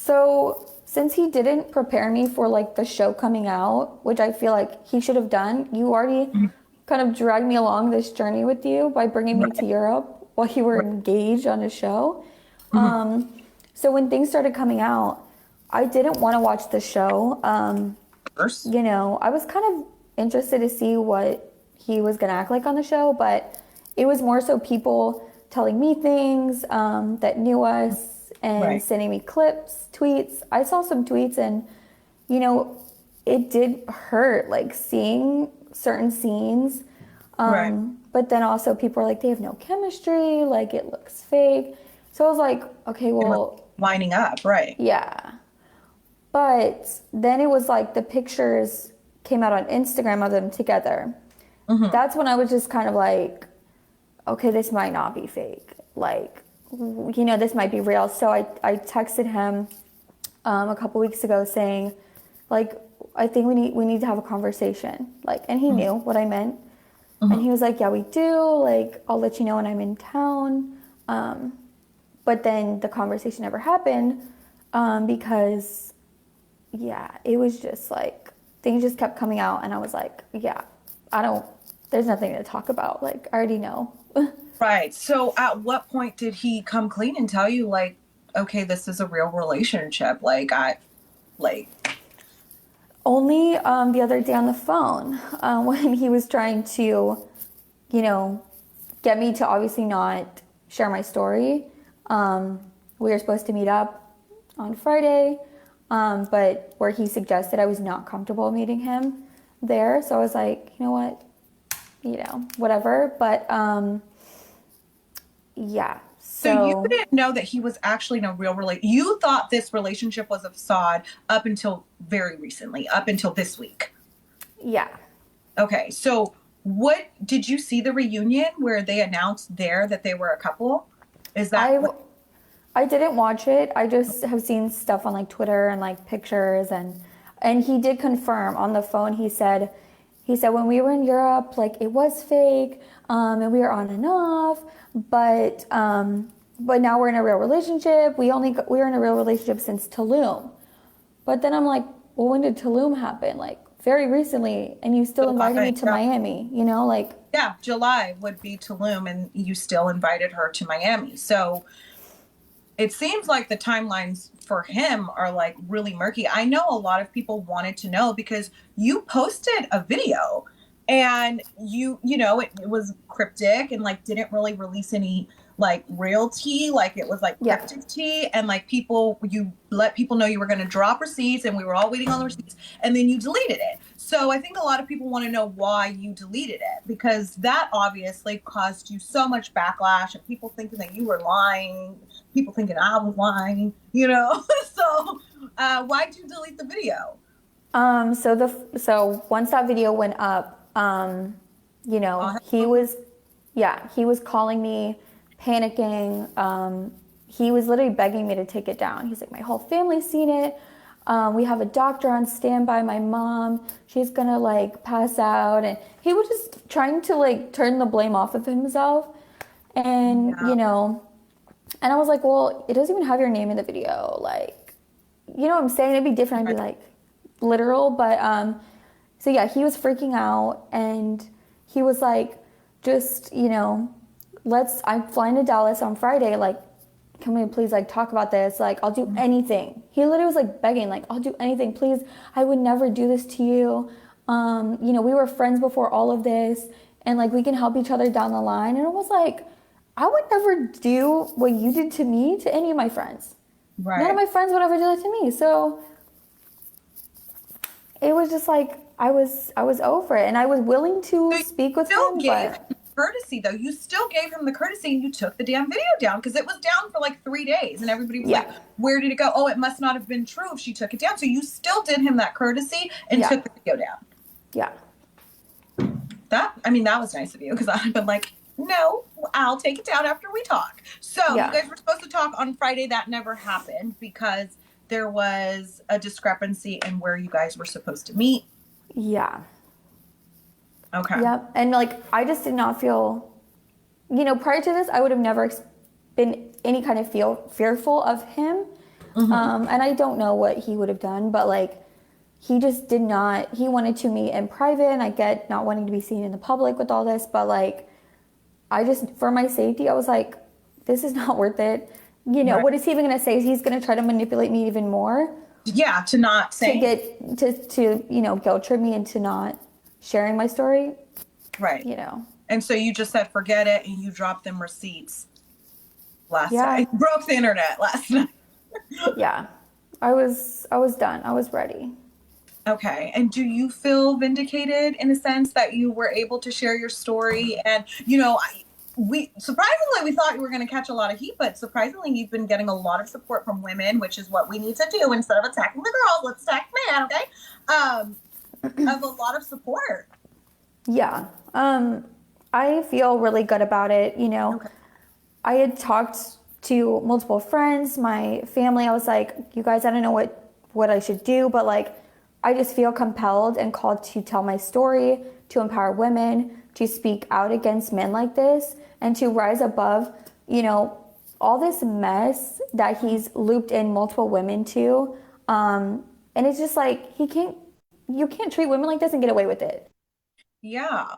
So since he didn't prepare me for like the show coming out, which I feel like he should have done, you already kind of dragged me along this journey with you by bringing me to Right. Europe while you were Right. engaged on a show. Mhm. So when things started coming out, I didn't want to watch the show. First. I was kind of interested to see what he was going to act like on the show, but it was more so people telling me things that knew us and Right. sending me clips, tweets. I saw some tweets and, you know, it did hurt, like seeing certain scenes. Right. But then also people are like, they have no chemistry, like it looks fake. So I was like, okay, They were well, lining up. Right. yeah. But then it was like the pictures came out on Instagram of them together. Hmm. That's when I was just kind of like, okay, this might not be fake. Like, this might be real. So I texted him a couple weeks ago saying, like, I think we need to have a conversation. Like, and he knew what I meant. And Hmm. he was like, yeah, we do. Like, I'll let you know when I'm in town. But then the conversation never happened because yeah, it was just like things just kept coming out, and I was like, yeah, I don't. There's nothing to talk about. Like I already know. Right. So at what point did he come clean and tell you like, okay, this is a real relationship? Like, Only the other day on the phone when he was trying to, you know, get me to obviously not share my story. We were supposed to meet up on Friday, but where he suggested I was not comfortable meeting him there. So I was like, you know what, whatever. But yeah, so you so didn't know that he was actually in a real relate. You thought this relationship was a facade up until very recently, up until this week. yeah. Okay. So what did you see the reunion where they announced there that they were a couple? Is that I what? I didn't watch it. I just have seen stuff on like Twitter and like pictures and he did confirm on the phone. He said when we were in Europe, like it was fake, and we were on and off, but now we're in a real relationship. We were in a real relationship since Tulum. But then I'm like, well, when did Tulum happen? Like very recently, and you still invited me July. to Yeah. Miami. Like Yeah, July would be Tulum, and you still invited her to Miami. So it seems like the timelines for him are like really murky. I know a lot of people wanted to know because you posted a video and it was cryptic and like didn't really release any like real tea, like it was like yeah. cryptic tea, and like you let people know you were going to drop receipts and we were all waiting on the receipts, and then you deleted it. So I think a lot of people want to know why you deleted it, because that obviously caused you so much backlash and people thinking that you were lying, people thinking I was lying, so why'd you delete the video? So once that video went up, he was, yeah, he was calling me, panicking. He was literally begging me to take it down. He's like, my whole family's seen it. We have a doctor on standby. My mom, she's gonna like pass out, and he was just trying to like turn the blame off of himself, and Yeah. and I was like, well, it doesn't even have your name in the video, like, what I'm saying? It'd be different. I'd be like, literal, but so yeah, he was freaking out and he was like, just I'm flying to Dallas on Friday, like can we please like talk about this, like I'll do anything. He literally was like begging, like I'll do anything, please, I would never do this to you. We were friends before all of this, and like we can help each other down the line. And it was like, I would never do what you did to me to any of my friends. None of Right. my friends would ever do that to me. So it was just like I was over it, and I was willing So to you speak with still him, gave but him courtesy, though. You still gave him the courtesy and you took the damn video down because it was down for like 3 days. And everybody was like, yeah, where did it go? Oh, it must not have been true if she took it down. So you still did him that courtesy and yeah, took the video down. yeah, That was nice of you, because I've been like, no, I'll take it down after we talk. So you yeah, guys were supposed to talk on Friday. That never happened because there was a discrepancy in where you guys were supposed to meet. yeah, Okay. yeah. And like I just did not feel, prior to this, I would have never been any kind of fearful of him. And I don't know what he would have done, but like, he just did not, he wanted to meet in private, and I get not wanting to be seen in the public with all this, but like, I just, for my safety, I was like, this is not worth it. You know, Right. what is he even going to say? He's going to try to manipulate me even more Yeah, to not say. to get, to, you know, guilt trip me into not sharing my story. Right. You know. And so you just said, forget it, and you dropped them receipts last Yeah. night. Broke the internet last night. Yeah. I was done. I was ready. Okay. And do you feel vindicated in a sense that you were able to share your story? And, you know, we thought you were going to catch a lot of heat, but surprisingly, you've been getting a lot of support from women, which is what we need to do instead of attacking the girls. Let's attack the man, okay? Of a lot of support. Yeah. I feel really good about it. You know, Okay. I had talked to multiple friends, my family. I was like, you guys, I don't know what I should do, but like, I just feel compelled and called to tell my story, to empower women, to speak out against men like this, and to rise above, you know, all this mess that he's looped in multiple women to. And it's just like, you can't treat women like this and get away with it. Yeah.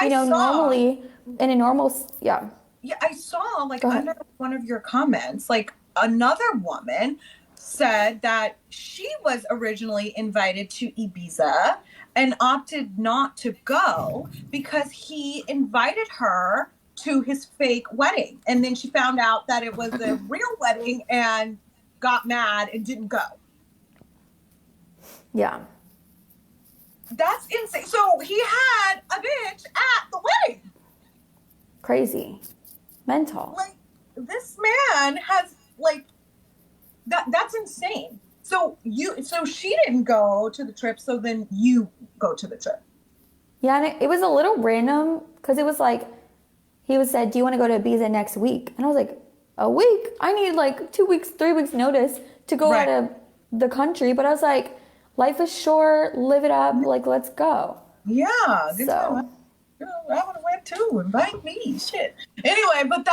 Normally in a normal, yeah. Yeah, I saw like under one of your comments, like another woman said that she was originally invited to Ibiza and opted not to go because he invited her to his fake wedding. And then she found out that it was a real wedding and got mad and didn't go. Yeah. That's insane. So he had a bitch at the wedding. Crazy. Mental. Like, this man has like that's insane. So she didn't go to the trip, so then you go to the trip. Yeah, and it was a little random because it was like, he said, do you want to go to Ibiza next week? And I was like, a week? I need like 2 weeks, 3 weeks notice to go out of the country. But I was like, life is short, live it up, like, let's go. Yeah. So. I would have went too. Invite me. Shit. Anyway, but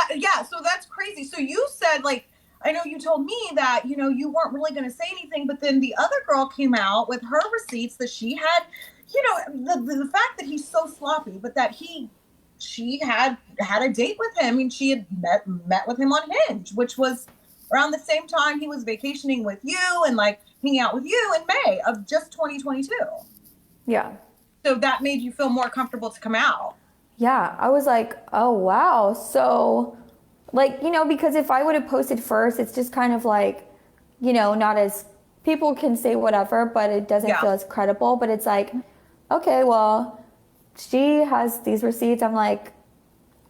so that's crazy. So you said, like, I know you told me that, you know, you weren't really going to say anything, but then the other girl came out with her receipts that she had, you know, the fact that he's so sloppy, but that she had a date with him, and she had met with him on Hinge, which was around the same time he was vacationing with you and like hanging out with you in May of just 2022. Yeah. So that made you feel more comfortable to come out. Yeah, I was like, oh, wow. So, like, you know, because if I would have posted first, it's just kind of like, you know, not as, people can say whatever, but it doesn't feel as credible. But it's like, okay, well, she has these receipts. I'm like,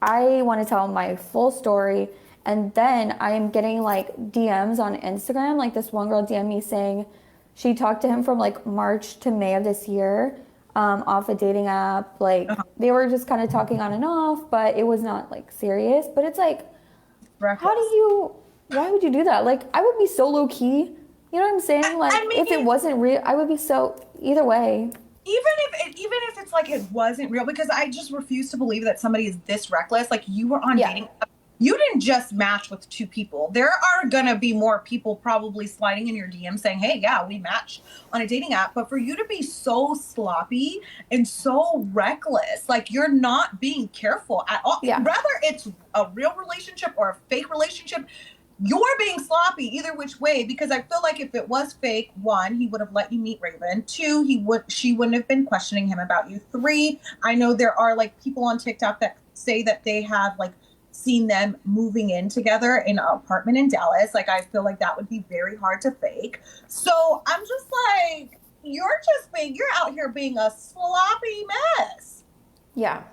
I want to tell my full story. And then I am getting like DMs on Instagram. Like, this one girl DM'd me saying she talked to him from like March to May of this year. Off a dating app. Like, they were just kind of talking on and off, but it was not like serious. But it's like, why would you do that? Like, I would be so low key. You know what I'm saying? Like, I mean, if it wasn't real, I would be so, either way. Even if it's like it wasn't real, because I just refuse to believe that somebody is this reckless. Like, you were on dating app. You didn't just match with 2 people. There are going to be more people probably sliding in your DM saying, hey, yeah, we matched on a dating app. But for you to be so sloppy and so reckless, like, you're not being careful at all. Yeah. Whether it's a real relationship or a fake relationship, you're being sloppy either which way, because I feel like if it was fake, 1, he would have let you meet Raven. 2, she wouldn't have been questioning him about you. 3, I know there are like people on TikTok that say that they have like seen them moving in together in an apartment in Dallas. Like, I feel like that would be very hard to fake. So I'm just like, you're out here being a sloppy mess. Yeah.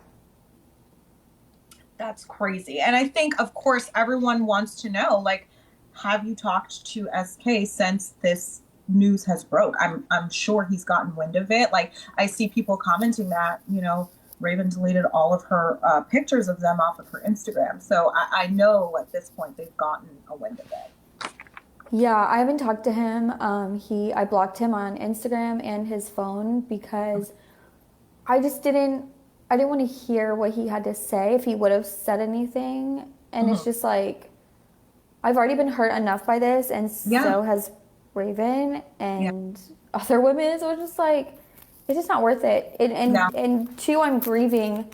That's crazy. And I think, of course, everyone wants to know, like, have you talked to SK since this news has broke? I'm sure he's gotten wind of it. Like, I see people commenting that, you know, Raven deleted all of her pictures of them off of her Instagram. So I know at this point they've gotten a wind of it. Yeah, I haven't talked to him. I blocked him on Instagram and his phone because I didn't want to hear what he had to say if he would have said anything. And it's just like, I've already been hurt enough by this, and so has Raven and other women. So it's just like, it's just not worth it. And two, I'm grieving,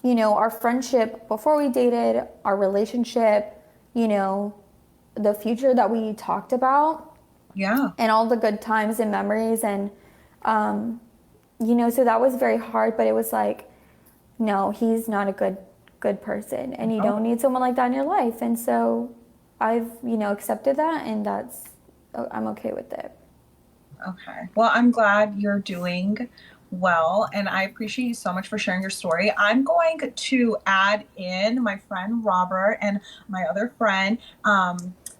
you know, our friendship before we dated, our relationship, you know, the future that we talked about. Yeah. And all the good times and memories. And, you know, so that was very hard, but it was like, no, he's not a good person. And you don't need someone like that in your life. And so I've, you know, accepted that, and I'm okay with it. Okay. Well, I'm glad you're doing well, and I appreciate you so much for sharing your story. I'm going to add in my friend Robert and my other friend.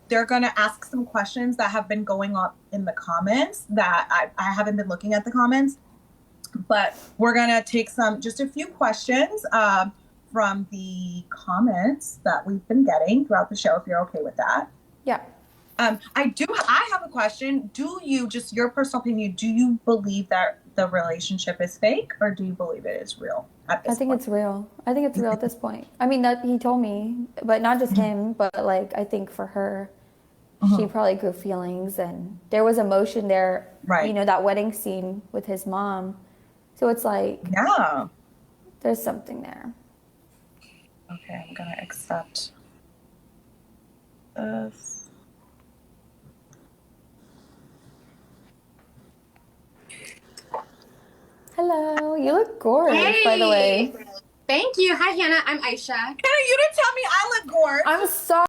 They're going to ask some questions that have been going up in the comments that I haven't been looking at the comments, but we're going to take just a few questions from the comments that we've been getting throughout the show, if you're okay with that. Yeah. I have a question. Do you, just your personal opinion, do you believe that the relationship is fake, or do you believe it is real at this point? I think it's real. I think it's real at this point. I mean, that he told me, but not just him, but like, I think for her, she probably grew feelings, and there was emotion there. Right. You know, that wedding scene with his mom. So it's like, yeah, there's something there. Okay, I'm gonna accept this. Hello, you look gorgeous, by the way. Thank you. Hi, Hannah. I'm Aisha. Hannah, you didn't tell me I look gorgeous. I'm sorry.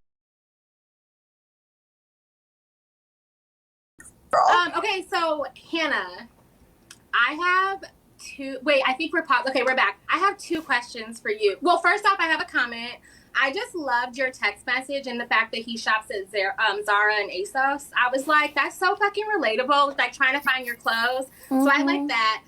Okay, so Hannah, I have two. Wait, I think we're paused. Okay, we're back. I have two questions for you. Well, first off, I have a comment. I just loved your text message and the fact that he shops at Zara and ASOS. I was like, that's so fucking relatable. It's like trying to find your clothes. So I like that.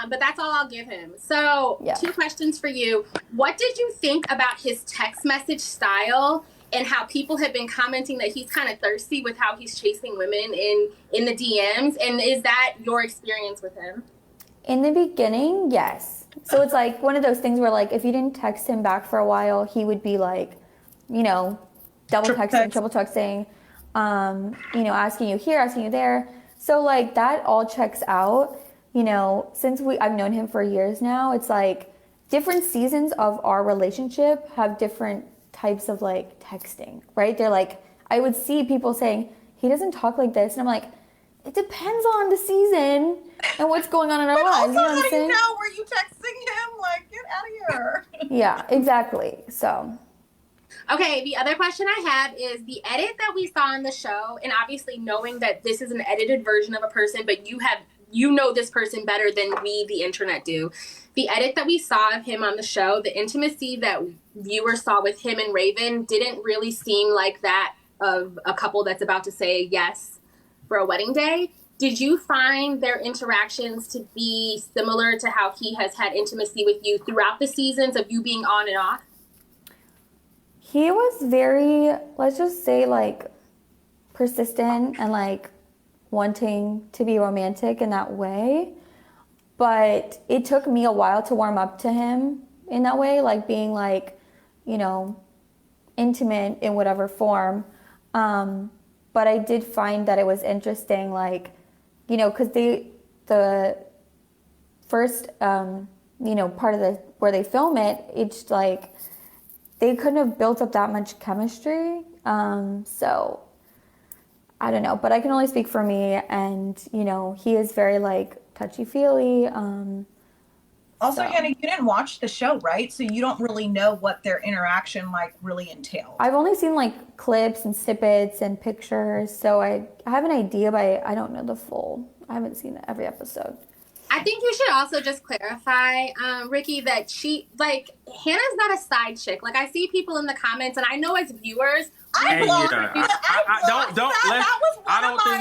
But that's all I'll give him. So two questions for you. What did you think about his text message style and how people have been commenting that he's kind of thirsty with how he's chasing women in the DMs? And is that your experience with him? In the beginning, yes. So it's like one of those things where, like, if you didn't text him back for a while, he would be like, you know, double texting, triple texting, you know, asking you here, asking you there. So like that all checks out. You know, since I've known him for years now, it's like different seasons of our relationship have different types of like texting, right? They're like, I would see people saying, he doesn't talk like this. And I'm like, it depends on the season and what's going on in our lives. You know what I'm saying? Now, were you texting him? Like, get out of here. Yeah, exactly. So. Okay, the other question I have is the edit that we saw in the show, and obviously knowing that this is an edited version of a person, but you know this person better than we, the internet, do. The edit that we saw of him on the show, the intimacy that viewers saw with him and Raven didn't really seem like that of a couple that's about to say yes for a wedding day. Did you find their interactions to be similar to how he has had intimacy with you throughout the seasons of you being on and off? He was very, let's just say, like, persistent and like wanting to be romantic in that way. But it took me a while to warm up to him in that way, like being like, you know, intimate in whatever form. But I did find that it was interesting, like, you know, because the first, you know, part of where they film it, it's like they couldn't have built up that much chemistry. So I don't know, but I can only speak for me, and you know, he is very like touchy-feely. Also, Hannah, you didn't watch the show, right? So you don't really know what their interaction like really entailed. I've only seen like clips and snippets and pictures, so I have an idea, but I don't know the full. I haven't seen every episode. I think you should also just clarify, Rikkii, that Hannah's not a side chick. Like, I see people in the comments, and I know as viewers, I don't think we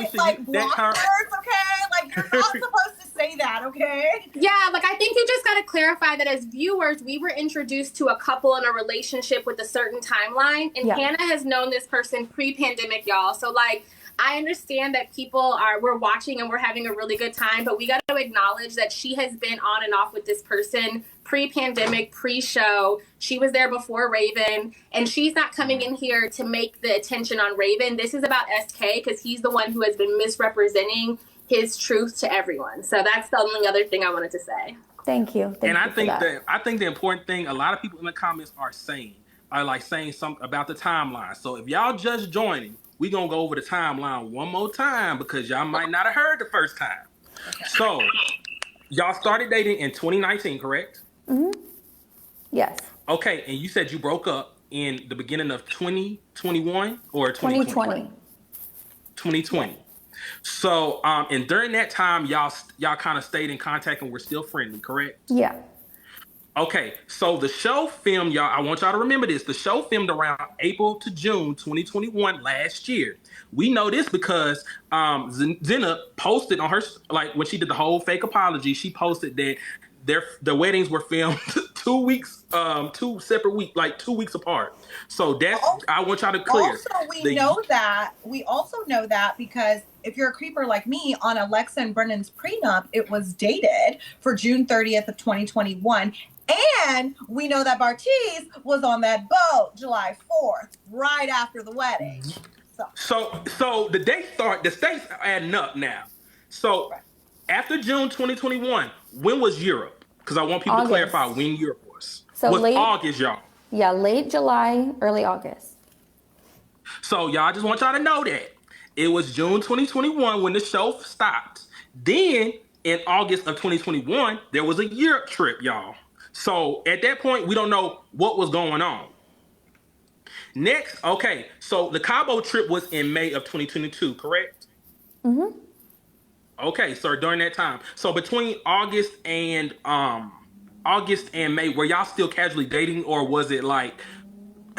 should get that term. Okay, like you're not supposed to say that. Okay. Yeah, like I think you just got to clarify that as viewers, we were introduced to a couple in a relationship with a certain timeline, and Hannah has known this person pre-pandemic, y'all. So like, I understand that we're watching and we're having a really good time, but we got to acknowledge that she has been on and off with this person pre-pandemic, pre-show. She was there before Raven, and she's not coming in here to make the attention on Raven. This is about SK because he's the one who has been misrepresenting his truth to everyone. So that's the only other thing I wanted to say. Thank you. I think the important thing a lot of people in the comments are saying something about the timeline. So if y'all just joining, we gonna go over the timeline one more time because y'all might not have heard the first time. Okay. So y'all started dating in 2019, correct? Mm-hmm. Yes. Okay, and you said you broke up in the beginning of 2021 or 2020? 2020. So, and during that time, y'all kind of stayed in contact and were still friendly, correct? Yeah. Okay, so the show filmed, y'all, I want y'all to remember this. The show filmed around April to June 2021 last year. We know this because Zena posted on her, like when she did the whole fake apology, she posted that the weddings were filmed 2 separate weeks, like 2 weeks apart. So that's, I want y'all to clear. We also know that because if you're a creeper like me, on Alexa and Brennan's prenup, it was dated for June 30th of 2021. And we know that Bartiz was on that boat July 4th, right after the wedding. So the dates are adding up now. So after June 2021, when was Europe? Because I want people to clarify when Europe was. So was August, y'all. Yeah, late July, early August. So y'all, just want y'all to know that. It was June 2021 when the show stopped. Then in August of 2021, there was a Europe trip, y'all. So at that point, we don't know what was going on. Next, okay, so the Cabo trip was in May of 2022, correct? Mm-hmm. Okay, so during that time. So between August and May, were y'all still casually dating, or was it like,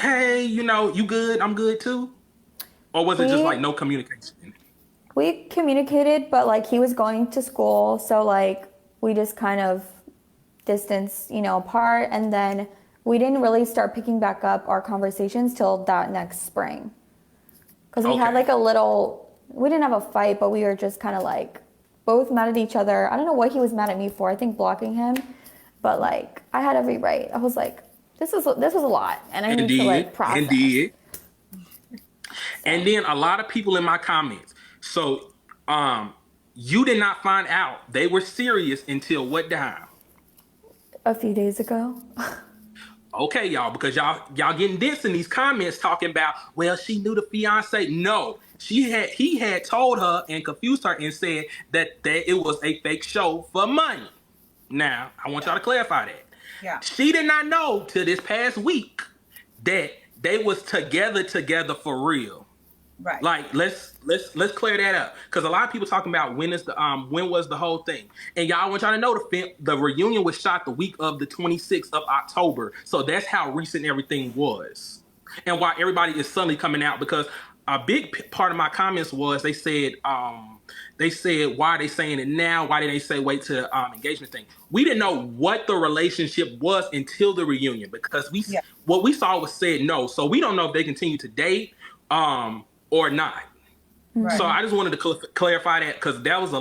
hey, you good, I'm good too? Or was it just like no communication? We communicated, but like he was going to school, so like we just kind of distanced, apart, and then we didn't really start picking back up our conversations till that next spring. Because we had like we didn't have a fight, but we were just kind of like both mad at each other. I don't know what he was mad at me for. I think blocking him, but like I had every right. I was like, this was a lot, and I need to like process. Indeed. And then a lot of people in my comments. So, you did not find out they were serious until what time? A few days ago. Okay, y'all, because y'all getting this in these comments talking about, well, she knew the fiance. No, he had told her and confused her and said that it was a fake show for money. Now, I want y'all to clarify that. Yeah. She did not know till this past week that they was together for real. Right. Like let's clear that up, because a lot of people talking about when was the whole thing, and y'all, want y'all to know the reunion was shot the week of the 26th of October, so that's how recent everything was, and why everybody is suddenly coming out. Because a big part of my comments was they said why are they saying it now? Why didn't they say wait to the engagement thing? We didn't know what the relationship was until the reunion, because what we saw was said no, so we don't know if they continue to date or not. Right. So I just wanted to clarify that, because that was a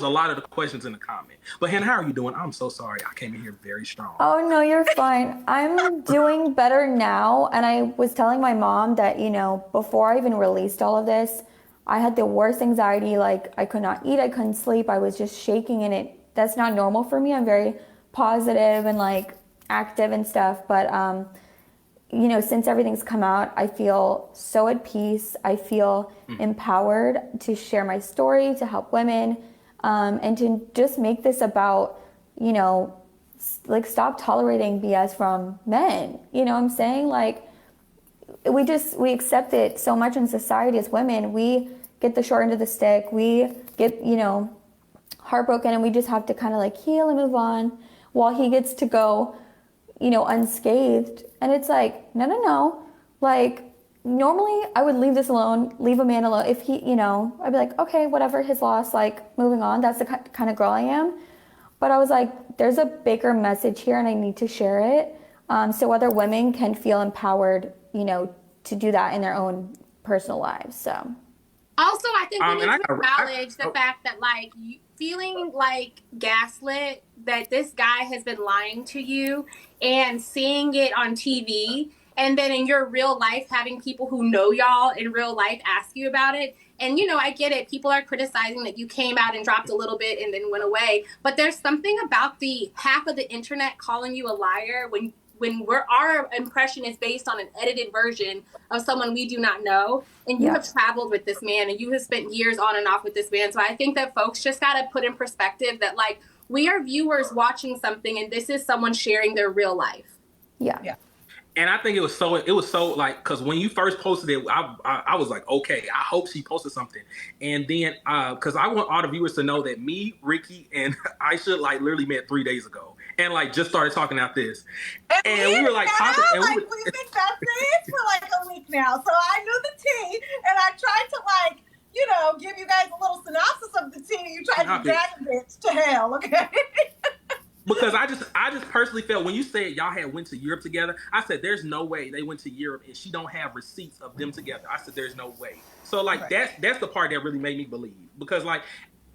lot of the questions in the comment. But Hannah, how are you doing? I'm so sorry. I came in here very strong. Oh no, you're fine. I'm doing better now, and I was telling my mom that, before I even released all of this, I had the worst anxiety. Like I could not eat, I couldn't sleep, I was just shaking, and that's not normal for me. I'm very positive and like active and stuff, but since everything's come out, I feel so at peace. I feel empowered to share my story, to help women, and to just make this about, like stop tolerating BS from men. You know what I'm saying? Like we accept it so much in society as women. We get the short end of the stick. We get, heartbroken, and we just have to kind of like heal and move on, while he gets to go unscathed. And it's like, no. Like, normally I would leave this alone, leave a man alone. If he, I'd be like, okay, whatever, his loss, like, moving on. That's the kind of girl I am. But I was like, there's a bigger message here, and I need to share it. So other women can feel empowered, to do that in their own personal lives. So. Also, I think we need to acknowledge the oh, fact that, like, you feeling like gaslit, that this guy has been lying to you, and seeing it on TV, and then in your real life having people who know y'all in real life ask you about it. And, you know, I get it. People are criticizing that you came out and dropped a little bit and then went away. But there's something about the half of the internet calling you a liar when our impression is based on an edited version of someone we do not know, and you have traveled with this man and you have spent years on and off with this man. So I think that folks just got to put in perspective that, like, we are viewers watching something, and this is someone sharing their real life. Yeah. And I think it was so like, because when you first posted it, I was like, okay, I hope she posted something. And then, because I want all the viewers to know that me, Rikkii, and Aisha, like, literally met 3 days ago. And, like, just started talking out this. And we were, like, talking. And we've been best friends for, like, a week now. So I knew the tea. And I tried to, like, you know, give you guys a little synopsis of the tea. You tried to drag a bitch to hell, okay? Because I just personally felt when you said y'all had went to Europe together, I said there's no way they went to Europe and she don't have receipts of them together. I said there's no way. So, like, that's the part that really made me believe, because, like,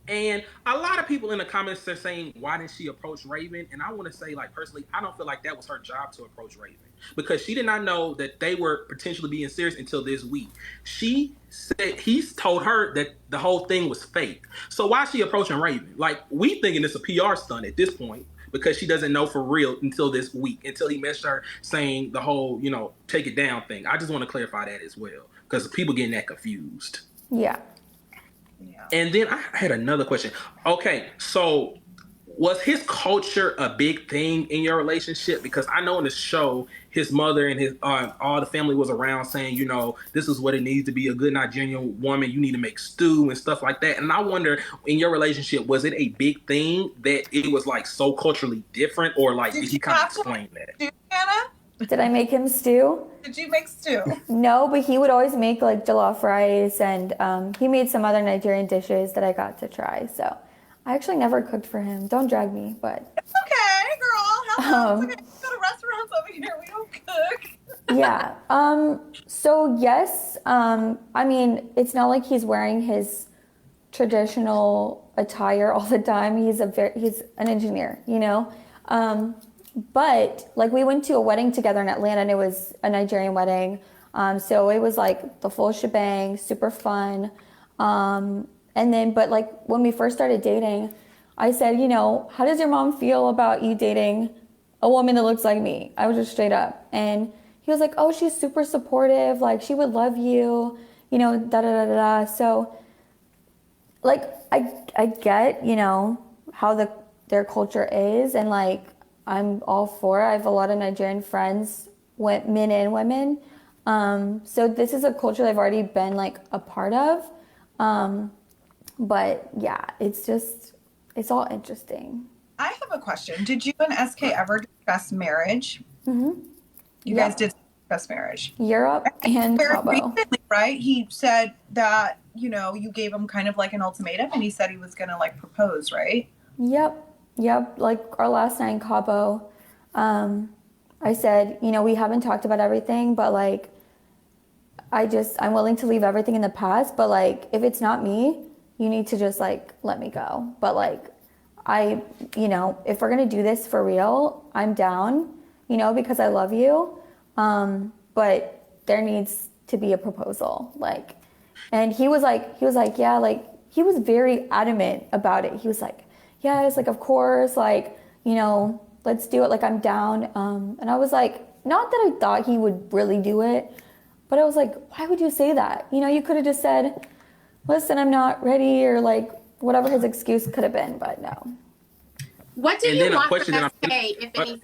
and a lot of people in the comments are saying, why didn't she approach Raven? And I want to say, like, personally, I don't feel like that was her job to approach Raven, because she did not know that they were potentially being serious until this week. She said he's told her that the whole thing was fake. So why is she approaching Raven? Like, we thinking it's a PR stunt at this point, because she doesn't know for real until this week, until he messaged her saying the whole, you know, take it down thing. I just want to clarify that as well, because people getting that confused. Yeah. And then I had another question. Okay, so was his culture a big thing in your relationship? Because I know in the show, his mother and his all the family was around saying, you know, this is what it needs to be, a good Nigerian woman. You need to make stew and stuff like that. And I wonder, in your relationship, was it a big thing that it was, like, so culturally different, or, like, did he kind of explain that? Hannah? Did I make him stew? Did you make stew? No, but he would always make, like, jollof rice, and he made some other Nigerian dishes that I got to try. So I actually never cooked for him. Don't drag me, but it's okay, girl. Help us. Okay. Go to restaurants over here. We don't cook. Yeah. So yes. I mean, it's not like he's wearing his traditional attire all the time. He's an engineer, you know. But, like, we went to a wedding together in Atlanta, and it was a Nigerian wedding. So it was, like, the full shebang, super fun. And then, but, like, when we first started dating, I said, you know, how does your mom feel about you dating a woman that looks like me? I was just straight up. And he was like, oh, she's super supportive. Like, she would love you, you know, da-da-da-da-da. So, like, I get, you know, how their culture is, and, like, I'm all for it. I have a lot of Nigerian friends, men and women. So this is a culture that I've already been, like, a part of. But yeah, it's all interesting. I have a question. Did you and SK ever discuss marriage? Mm-hmm. You guys did discuss marriage. Europe and Cabo. Recently, right? He said that, you know, you gave him kind of like an ultimatum, and he said he was going to, like, propose, right? Yep, like our last night in Cabo, I said, you know, we haven't talked about everything, but, like, I'm willing to leave everything in the past, but, like, if it's not me, you need to just, like, let me go. But, like, you know, if we're gonna do this for real, I'm down, you know, because I love you, but there needs to be a proposal, like, and he was like, yeah, like, he was very adamant about it. He was like, yes, like, of course, like, you know, let's do it, like, I'm down. And I was like, not that I thought he would really do it, but I was like, why would you say that? You know, you could have just said, listen, I'm not ready, or, like, whatever his excuse could have been, but no. What do you want from SK, if anything?